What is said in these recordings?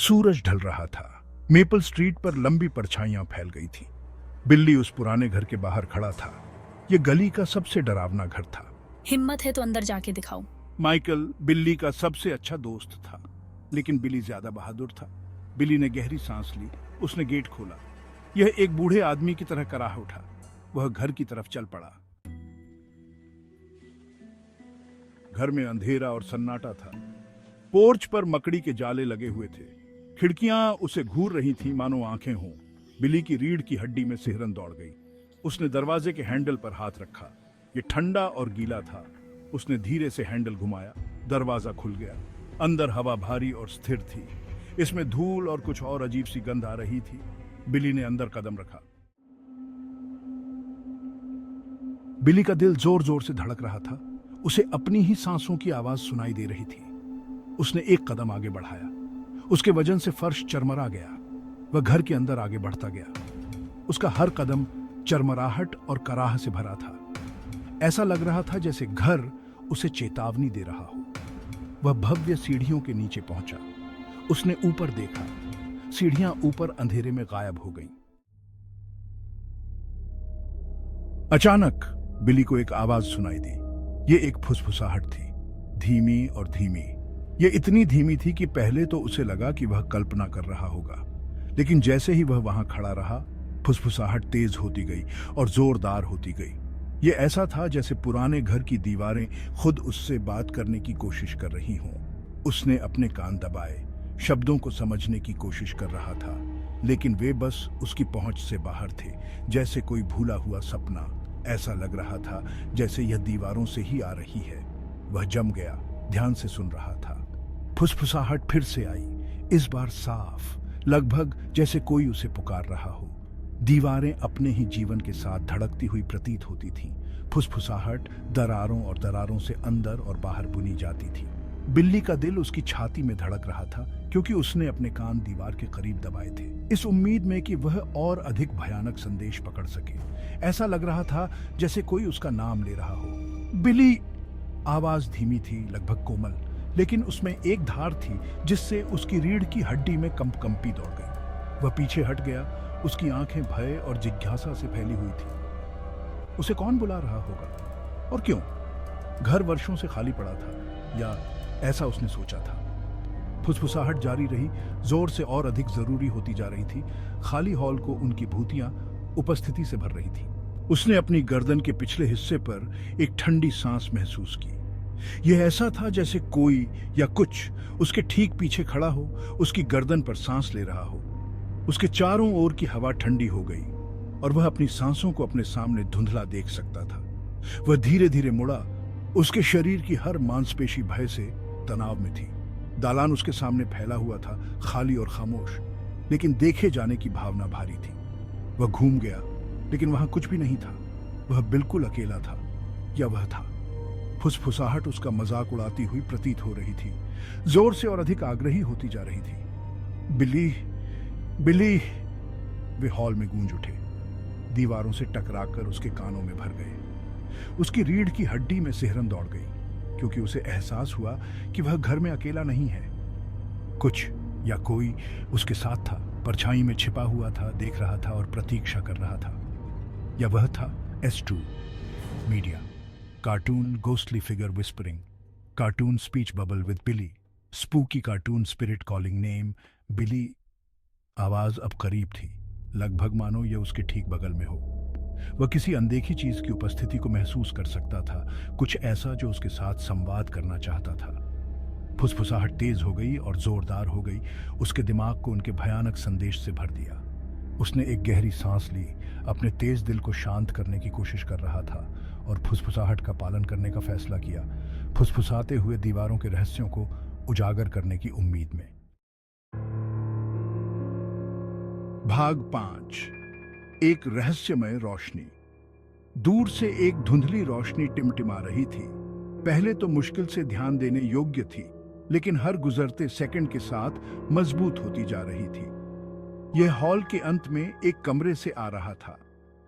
सूरज ढल रहा था। मेपल स्ट्रीट पर लंबी परछाइयां फैल गई थी। बिल्ली उस पुराने घर के बाहर खड़ा था। यह गली का सबसे डरावना घर था। हिम्मत है तो अंदर जाके दिखाओ। माइकल बिल्ली का सबसे अच्छा दोस्त था, लेकिन बिल्ली ज्यादा बहादुर था। बिल्ली ने गहरी सांस ली। उसने गेट खोला। यह एक बूढ़े आदमी की तरह कराह उठा। वह घर की तरफ चल पड़ा। घर में अंधेरा और सन्नाटा था। पोर्च पर मकड़ी के जाले लगे हुए थे। खिड़कियां उसे घूर रही थीं मानो आंखें हों। बिल्ली की रीढ़ की हड्डी में सिहरन दौड़ गई। उसने दरवाजे के हैंडल पर हाथ रखा। यह ठंडा और गीला था। उसने धीरे से हैंडल घुमाया। दरवाजा खुल गया। अंदर हवा भारी और स्थिर थी। इसमें धूल और कुछ और अजीब सी गंध आ रही थी। बिल्ली ने अंदर कदम रखा। बिल्ली का दिल जोर जोर से धड़क रहा था। उसे अपनी ही सांसों की आवाज सुनाई दे रही थी। उसने एक कदम आगे बढ़ाया। उसके वजन से फर्श चरमरा गया। वह घर के अंदर आगे बढ़ता गया। उसका हर कदम चरमराहट और कराह से भरा था। ऐसा लग रहा था जैसे घर उसे चेतावनी दे रहा हो। वह भव्य सीढ़ियों के नीचे पहुंचा। उसने ऊपर देखा। सीढ़ियां ऊपर अंधेरे में गायब हो गईं। अचानक बिल्ली को एक आवाज सुनाई दी। यह एक फुसफुसाहट थी, धीमी और धीमी। यह इतनी धीमी थी कि पहले तो उसे लगा कि वह कल्पना कर रहा होगा, लेकिन जैसे ही वह वहां खड़ा रहा, फुसफुसाहट तेज होती गई और जोरदार होती गई। यह ऐसा था जैसे पुराने घर की दीवारें खुद उससे बात करने की कोशिश कर रही हों। उसने अपने कान दबाए, शब्दों को समझने की कोशिश कर रहा था, लेकिन वे बस उसकी पहुंच से बाहर थे, जैसे कोई भूला हुआ सपना। ऐसा लग रहा था जैसे यह दीवारों से ही आ रही है। वह जम गया, ध्यान से सुन रहा था। फुसफुसाहट फिर से आई, इस बार साफ, लगभग जैसे कोई उसे पुकार रहा हो। दीवारें अपने ही जीवन के साथ धड़कती हुई प्रतीत होती थीं। फुसफुसाहट दरारों और दरारों से अंदर और बाहर बुनी जाती थी। बिल्ली का दिल उसकी छाती में धड़क रहा था, क्योंकि उसने अपने कान दीवार के करीब दबाए थे, इस उम्मीद में कि वह और अधिक भयानक संदेश पकड़ सके। ऐसा लग रहा था जैसे कोई उसका नाम ले रहा हो। बिल्ली! आवाज धीमी थी, लगभग कोमल, लेकिन उसमें एक धार थी जिससे उसकी रीढ़ की हड्डी में कंपकंपी दौड़ गई। वह पीछे हट गया। उसकी आंखें भय और जिज्ञासा से फैली हुई थी। उसे कौन बुला रहा होगा और क्यों? घर वर्षों से खाली पड़ा था, या ऐसा उसने सोचा था। फुसफुसाहट जारी रही, जोर से और अधिक जरूरी होती जा रही थी। खाली हॉल को उनकी भूतियां उपस्थिति से भर रही थी। उसने अपनी गर्दन के पिछले हिस्से पर एक ठंडी सांस महसूस की। यह ऐसा था जैसे कोई या कुछ उसके ठीक पीछे खड़ा हो, उसकी गर्दन पर सांस ले रहा हो। उसके चारों ओर की हवा ठंडी हो गई और वह अपनी सांसों को अपने सामने धुंधला देख सकता था। वह धीरे धीरे मुड़ा। उसके शरीर की हर मांसपेशी भय से तनाव में थी। दालान उसके सामने फैला हुआ था, खाली और खामोश, लेकिन देखे जाने की भावना भारी थी। वह घूम गया, लेकिन वहां कुछ भी नहीं था। वह बिल्कुल अकेला था, या वह था। फुसफुसाहट उसका मजाक उड़ाती हुई प्रतीत हो रही थी, जोर से और अधिक आग्रही होती जा रही थी। बिल्ली, बिल्ली! वे हॉल में गूंज उठे, दीवारों से टकराकर उसके कानों में भर गए। उसकी रीढ़ की हड्डी में सिहरन दौड़ गई, क्योंकि उसे एहसास हुआ कि वह घर में अकेला नहीं है। कुछ या कोई उसके साथ था, परछाई में छिपा हुआ था, देख रहा था और प्रतीक्षा कर रहा था। या वह था S2 media. Cartoon ghostly figure whispering, cartoon speech bubble with Billy, spooky cartoon spirit calling name Billy. आवाज अब करीब थी, लगभग मानो यह उसके ठीक बगल में हो। वह किसी अनदेखी चीज की उपस्थिति को महसूस कर सकता था, कुछ ऐसा जो उसके साथ संवाद करना चाहता था। फुसफुसाहट तेज हो गई और जोरदार हो गई। उसके दिमाग को उनके भयानक संदेश से भर दिया। उसने एक गहरी सांस ली, अपने तेज दिल को शांत करने की कोशिश कर रहा था और फुसफुसाहट का पालन करने का फैसला किया, फुसफुसाते हुए दीवारों के रहस्यों को उजागर करने की उम्मीद में। भाग 5। एक रहस्यमय रोशनी। दूर से एक धुंधली रोशनी टिमटिमा रही थी। पहले तो मुश्किल से ध्यान देने योग्य थी, लेकिन हर गुजरते सेकंड के साथ मजबूत होती जा रही थी। यह हॉल के अंत में एक कमरे से आ रहा था,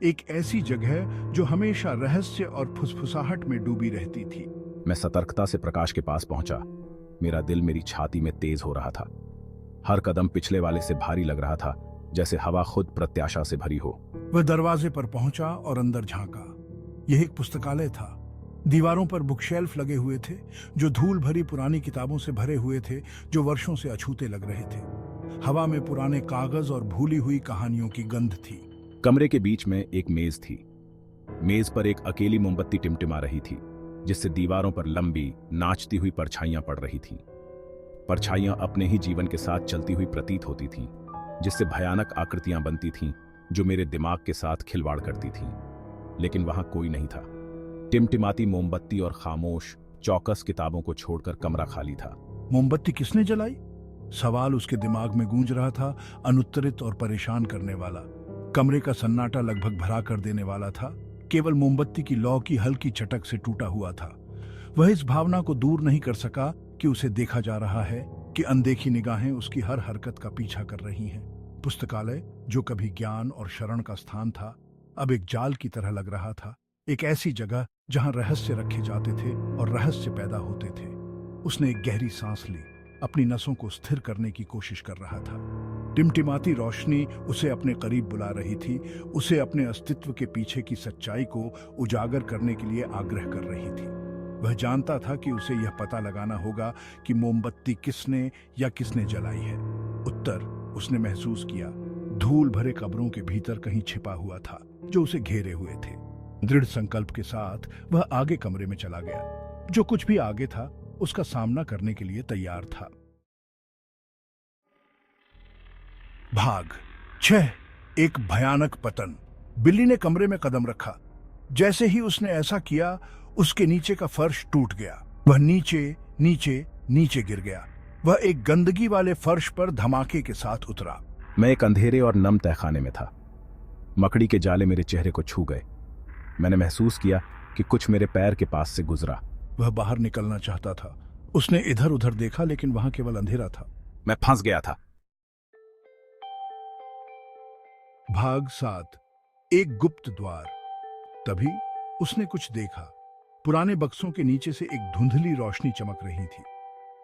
एक ऐसी जगह जो हमेशा रहस्य और फुसफुसाहट में डूबी रहती थी। मैं सतर्कता से प्रकाश के पास पहुंचा। मेरा दिल मेरी छाती में तेज हो रहा था। हर कदम पिछले वाले से भारी लग रहा था, जैसे हवा खुद प्रत्याशा से भरी हो। वह दरवाजे पर पहुंचा और अंदर झांका। यह एक पुस्तकालय था। दीवारों पर बुकशेल्फ लगे हुए थे जो धूल भरी पुरानी किताबों से भरे हुए थे, जो वर्षों से अछूते लग रहे थे। हवा में पुराने कागज और भूली हुई कहानियों की गंध थी। कमरे के बीच में एक मेज थी। मेज पर एक अकेली मोमबत्ती टिमटिमा रही थी, जिससे दीवारों पर लंबी नाचती हुई परछाइयां पड़ रही थीं। परछाइयां अपने ही जीवन के साथ चलती हुई प्रतीत होती थीं, जिससे भयानक आकृतियां बनती थीं जो मेरे दिमाग के साथ खिलवाड़ करती थीं। लेकिन वहां कोई नहीं था। टिमटिमाती मोमबत्ती और खामोश चौकस किताबों को छोड़कर कमरा खाली था। मोमबत्ती किसने जलाई? सवाल उसके दिमाग में गूंज रहा था, अनुत्तरित और परेशान करने वाला। कमरे का सन्नाटा लगभग भरा कर देने वाला था। केवल मोमबत्ती की लौ की हल्की चटक से टूटा हुआ था। वह इस भावना को दूर नहीं कर सका कि उसे देखा जा रहा है, कि अनदेखी निगाहें उसकी हर हरकत का पीछा कर रही हैं। पुस्तकालय, जो कभी ज्ञान और शरण का स्थान था, अब एक जाल की तरह लग रहा था। एक ऐसी जगह जहां रहस्य रखे जाते थे और रहस्य पैदा होते थे। उसने एक गहरी सांस ली, अपनी नसों को स्थिर करने की कोशिश कर रहा था। टिमटिमाती रोशनी उसे अपने करीब बुला रही थी, उसे अपने अस्तित्व के पीछे की सच्चाई को उजागर करने के लिए आग्रह कर रही थी। वह जानता था कि उसे यह पता लगाना होगा कि मोमबत्ती किसने या किसने जलाई है। उत्तर उसने महसूस किया, धूल भरे कब्रों के भीतर कहीं छिपा हुआ था, जो उसे घेरे हुए थे। दृढ़ संकल्प के साथ वह आगे कमरे में चला गया। जो कुछ भी आगे था, उसका सामना करने के लिए तैयार था। भाग 6। एक भयानक पतन। बिल्ली ने कमरे में कदम रखा। जैसे ही उसने ऐसा किया, उसके नीचे का फर्श टूट गया। वह नीचे नीचे नीचे गिर गया। वह एक गंदगी वाले फर्श पर धमाके के साथ उतरा। मैं एक अंधेरे और नम तहखाने में था। मकड़ी के जाले मेरे चेहरे को छू गए। मैंने महसूस किया कि कुछ मेरे पैर के पास से गुजरा। वह बाहर निकलना चाहता था। उसने इधर उधर देखा, लेकिन वहां केवल अंधेरा था। मैं फंस गया था। भाग 7। एक गुप्त द्वार। तभी उसने कुछ देखा। पुराने बक्सों के नीचे से एक धुंधली रोशनी चमक रही थी।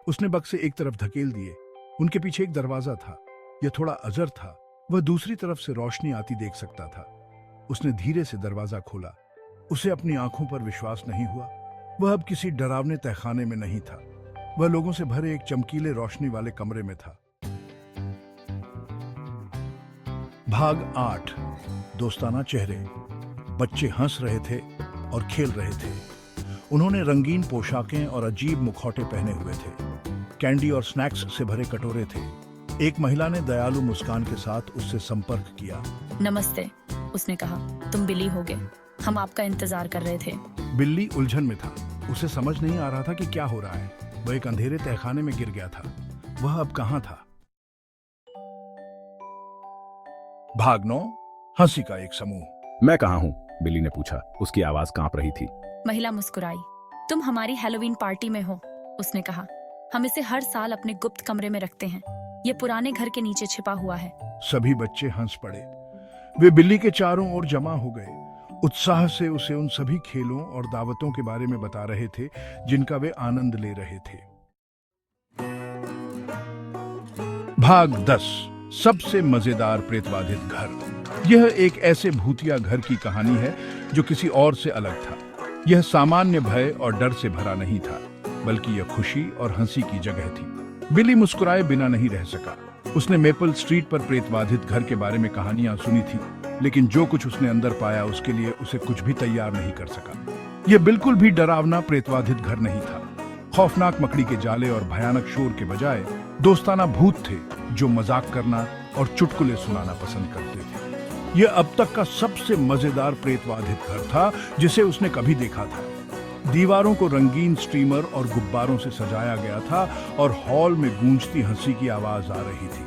उसने बक्से एक तरफ धकेल दिए। उनके पीछे एक दरवाजा था। यह थोड़ा अजर था। वह दूसरी तरफ से रोशनी आती देख सकता था। उसने धीरे से दरवाजा खोला। उसे अपनी आंखों पर विश्वास नहीं हुआ। वह अब किसी डरावने तहखाने में नहीं था। वह लोगों से भरे एक चमकीले रोशनी वाले कमरे में था। भाग 8। दोस्ताना चेहरे। बच्चे हंस रहे थे और खेल रहे थे। उन्होंने रंगीन पोशाकें और अजीब मुखौटे पहने हुए थे। कैंडी और स्नैक्स से भरे कटोरे थे। एक महिला ने दयालु मुस्कान के साथ उससे संपर्क किया। नमस्ते, उसने कहा। तुम बिली होगे, हम आपका इंतजार कर रहे थे। बिल्ली उलझन में था। उसे समझ नहीं आ रहा था कि क्या हो रहा है। वह एक अंधेरे तहखाने में गिर गया था। वह अब कहां था? भाग 9। हंसी का एक समूह। मैं कहाँ हूँ? बिल्ली ने पूछा। उसकी आवाज कांप रही थी। महिला मुस्कुराई। तुम हमारी हैलोवीन पार्टी में हो, उसने कहा। हम इसे हर साल अपने गुप्त कमरे में रखते हैं। ये पुराने घर के नीचे छिपा हुआ है। सभी बच्चे हंस पड़े। वे बिल्ली के चारों ओर जमा हो गए। उत्साह से उसे उन सभी खेलों और दावतों के बारे में बता रहे थे जिनका वे आनंद ले रहे थे। भाग 10। सबसे मजेदार प्रेतबाधित घर। यह एक ऐसे भूतिया घर की कहानी है जो किसी और से अलग था। यह सामान्य भय और डर से भरा नहीं था, बल्कि यह खुशी और हंसी की जगह थी। बिल्ली मुस्कुराए बिना नहीं रह सका। उसने मेपल स्ट्रीट पर प्रेतबाधित घर के बारे में कहानियां सुनी थी, लेकिन जो कुछ उसने अंदर पाया उसके लिए उसे कुछ भी तैयार नहीं कर सका। यह बिल्कुल भी डरावना प्रेतबाधित घर नहीं था। खौफनाक मकड़ी के जाले और भयानक शोर के बजाय दोस्ताना भूत थे जो मजाक करना और चुटकुले सुनाना पसंद करते थे। यह अब तक का सबसे मजेदार प्रेतबाधित घर था जिसे उसने कभी देखा था। दीवारों को रंगीन स्ट्रीमर और गुब्बारों से सजाया गया था और हॉल में गूंजती हंसी की आवाज आ रही थी।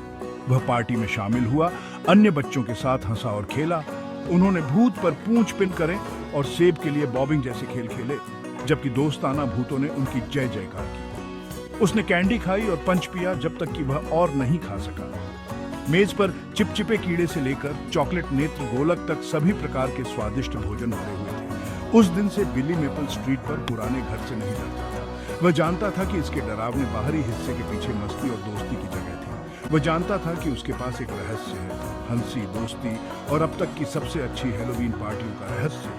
वह पार्टी में शामिल हुआ, अन्य बच्चों के साथ हंसा और खेला। उन्होंने भूत पर पूंछ पिन करें और सेब के लिए बॉबिंग जैसे खेल खेले, जबकि दोस्ताना भूतों ने उनकी जय जयकार की। उसने कैंडी खाई और पंच पिया जब तक कि वह और नहीं खा सका। मेज पर चिपचिपे कीड़े से लेकर चॉकलेट नेत्र गोलक तक सभी प्रकार के स्वादिष्ट भोजन भरे हुए थे। उस दिन से बिली मेपल स्ट्रीट पर पुराने घर से नहीं डरता था। वह जानता था कि इसके डरावने बाहरी हिस्से के पीछे मस्ती और दोस्ती की जगह थी। वह जानता था कि उसके पास एक रहस्य है, हंसी, दोस्ती और अब तक की सबसे अच्छी हैलोवीन पार्टियों का रहस्य।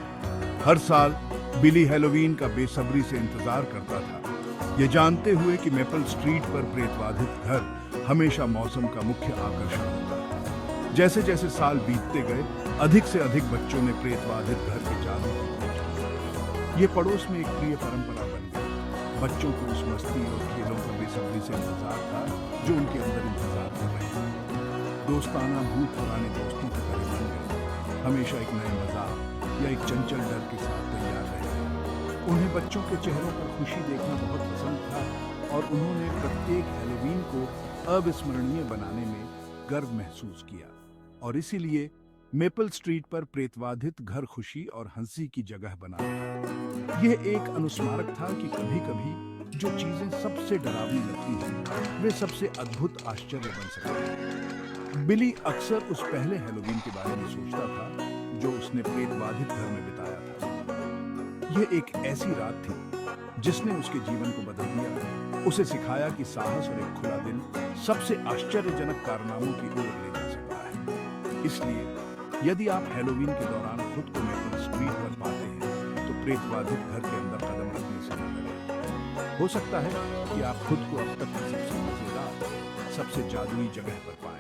हर साल बिली हैलोवीन का बेसब्री से इंतजार करता था, ये जानते हुए कि मेपल स्ट्रीट पर प्रेतबाधित घर हमेशा मौसम का मुख्य आकर्षण होगा। जैसे जैसे साल बीतते गए, अधिक से अधिक बच्चों ने प्रेतबाधित घर के जादू की खोज की। ये पड़ोस में एक प्रिय परंपरा बन गई। बच्चों को उस मस्ती और खेलों का बेसब्री से इंतजार था जो उनके अंदर इंतजार कर रहे थे। दोस्ताना भूत पुराने दोस्तों की तरह बन गए, हमेशा एक नए मजाक या एक चंचल डर के साथ तैयार रहे। उन्हें बच्चों के चेहरों पर खुशी देखना बहुत पसंद था और उन्होंने प्रत्येक हैलोवीन को अविस्मरणीय बनाने में गर्व महसूस किया और इसीलिए मेपल स्ट्रीट पर प्रेतबाधित घर खुशी और हंसी की जगह बना रहा। यह एक अनुस्मारक था कि कभी-कभी जो चीजें सबसे डरावनी लगती हैं, वे सबसे अद्भुत आश्चर्य बन सकती हैं। बिली अक्सर उस पहले हैलोवीन के बारे में सोचता था जो उसने प्रेतबाधित घर में बिताया था। यह एक ऐसी रात थी जिसने उसके जीवन को बदल दिया, उसे सिखाया कि साहस और एक खुला दिल सबसे आश्चर्यजनक कारनामों की ओर ले जा सकता है। इसलिए यदि आप हैलोवीन के दौरान खुद को मेपल स्ट्रीट पर पाते हैं, तो प्रेतबाधित घर के अंदर कदम रखने से न डरें। हो सकता है कि आप खुद को अब तक की सबसे मजेदार, सबसे जादुई जगह पर पाएं।